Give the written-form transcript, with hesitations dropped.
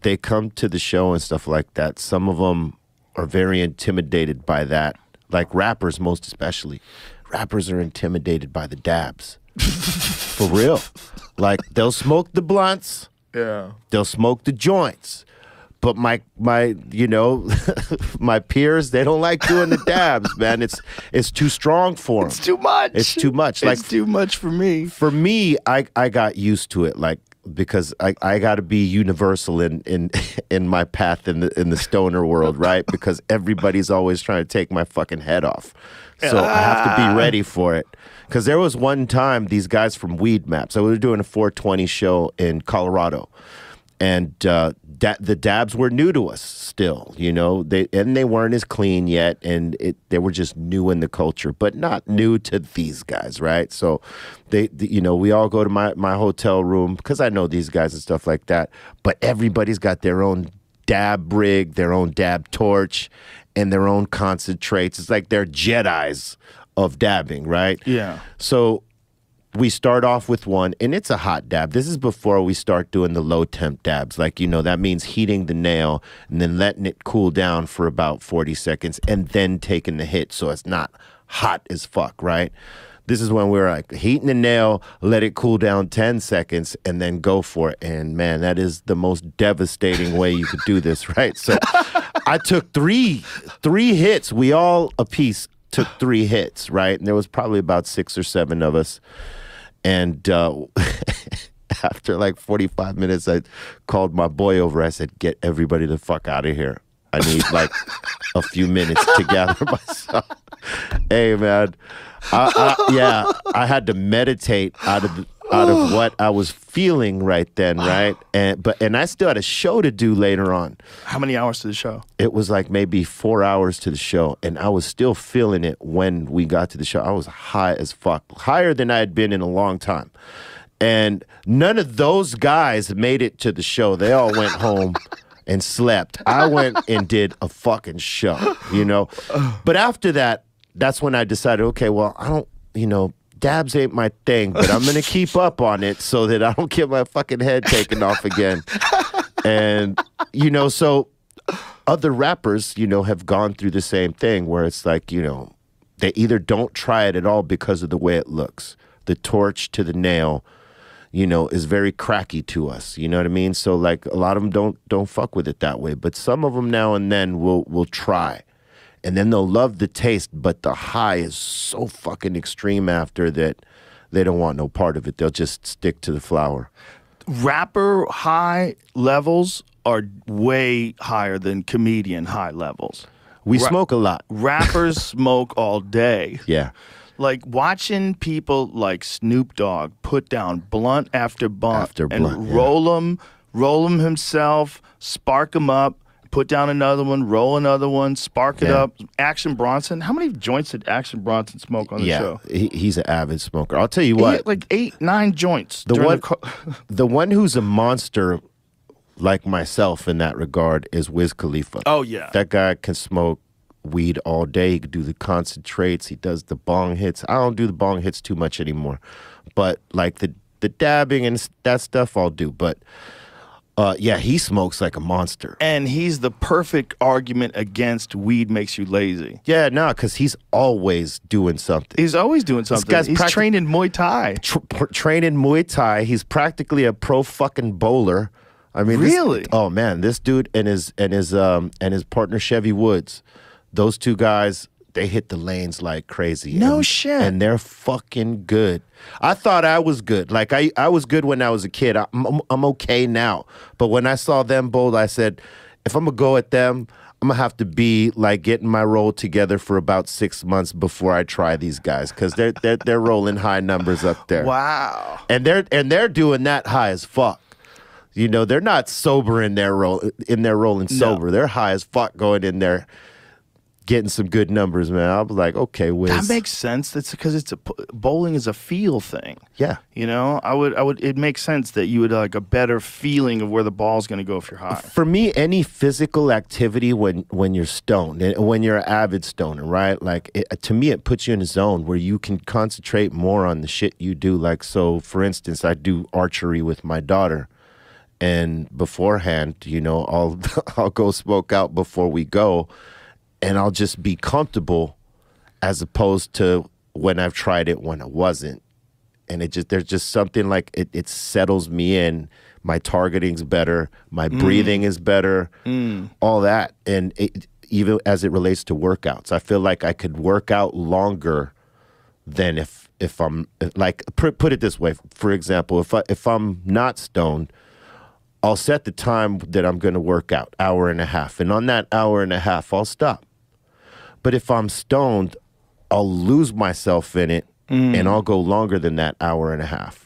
they come to the show and stuff like that, some of them are very intimidated by that. Like rappers, most especially. Rappers are intimidated by the dabs. For real. Like, they'll smoke the blunts. Yeah. They'll smoke the joints. But my you know, my peers, they don't like doing the dabs, man. It's too strong for them. It's too much. It's too much. Like, it's too much for me. For me, I got used to it, like, because I got to be universal in my path in the stoner world, right? Because everybody's always trying to take my fucking head off. So I have to be ready for it. Because there was one time, these guys from Weed Maps, so we were doing a 420 show in Colorado. And the dabs were new to us still, you know. They weren't as clean yet, and they were just new in the culture, but not new to these guys, right? So you know, we all go to my hotel room because I know these guys and stuff like that. But everybody's got their own dab rig, their own dab torch, and their own concentrates. It's like they're Jedis of dabbing, right? Yeah. So we start off with one, and it's a hot dab. This is before we start doing the low temp dabs. Like, you know, that means heating the nail and then letting it cool down for about 40 seconds and then taking the hit so it's not hot as fuck, right? This is when we're like heating the nail, let it cool down 10 seconds, and then go for it. And man, that is the most devastating way you could do this, right? So I took three hits. We all a piece took 3 hits, right? And there was probably about 6 or 7 of us. And after like 45 minutes, I called my boy over. I said, get everybody the fuck out of here. I need like a few minutes to gather myself. Hey, man. I had to meditate out of what I was feeling right then, right? And I still had a show to do later on. How many hours to the show? It was like maybe 4 hours to the show, and I was still feeling it when we got to the show. I was high as fuck, higher than I had been in a long time. And none of those guys made it to the show. They all went home and slept. I went and did a fucking show, you know? But after that, that's when I decided, okay, well, I don't, you know, dabs ain't my thing, but I'm going to keep up on it so that I don't get my fucking head taken off again. And, you know, so other rappers, you know, have gone through the same thing where it's like, you know, they either don't try it at all because of the way it looks. The torch to the nail, you know, is very cracky to us. You know what I mean? So like a lot of them don't fuck with it that way, but some of them now and then will try. And then they'll love the taste, but the high is so fucking extreme after that they don't want no part of it. They'll just stick to the flower. Rapper high levels are way higher than comedian high levels. We smoke a lot. Rappers smoke all day. Yeah. Like watching people like Snoop Dogg put down blunt after blunt and roll them himself, spark them up, put down another one, roll another one, spark it up. Action Bronson. How many joints did Action Bronson smoke on the show? He's an avid smoker. I'll tell you what. He hit like 8, 9 joints. The one who's a monster like myself in that regard is Wiz Khalifa. Oh, yeah. That guy can smoke weed all day. He can do the concentrates. He does the bong hits. I don't do the bong hits too much anymore. But like the dabbing and that stuff I'll do. But yeah, he smokes like a monster. And he's the perfect argument against weed makes you lazy. Yeah, no, because he's always doing something. He's always doing something. He's trained in Muay Thai. Trained in Muay Thai. He's practically a pro fucking bowler. I mean, really? Oh man, this dude and his partner Chevy Woods, those two guys, they hit the lanes like crazy. No shit. And they're fucking good. I thought I was good. Like I was good when I was a kid. I'm okay now. But when I saw them bowl, I said, if I'm gonna go at them, I'm gonna have to be like getting my roll together for about 6 months before I try these guys, because they're rolling high numbers up there. Wow. And they're doing that high as fuck. You know, they're not sober in their rolling sober. They're high as fuck going in there, getting some good numbers, man. I was like, okay, Wiz. That makes sense. That's because bowling is a feel thing. Yeah. You know, it makes sense that you would like a better feeling of where the ball's going to go if you're high. For me, any physical activity when you're stoned, when you're an avid stoner, right? Like to me, it puts you in a zone where you can concentrate more on the shit you do. Like, so for instance, I do archery with my daughter. And beforehand, you know, I'll go smoke out before we go, and I'll just be comfortable, as opposed to when I've tried it when I wasn't. And there's just something like it settles me in. My targeting's better, my breathing is better, all that. And even as it relates to workouts, I feel like I could work out longer than if I'm like, put it this way, for example, if I'm not stoned, I'll set the time that I'm going to work out, hour and a half. And on that hour and a half, I'll stop. But if I'm stoned, I'll lose myself in it, and I'll go longer than that hour and a half.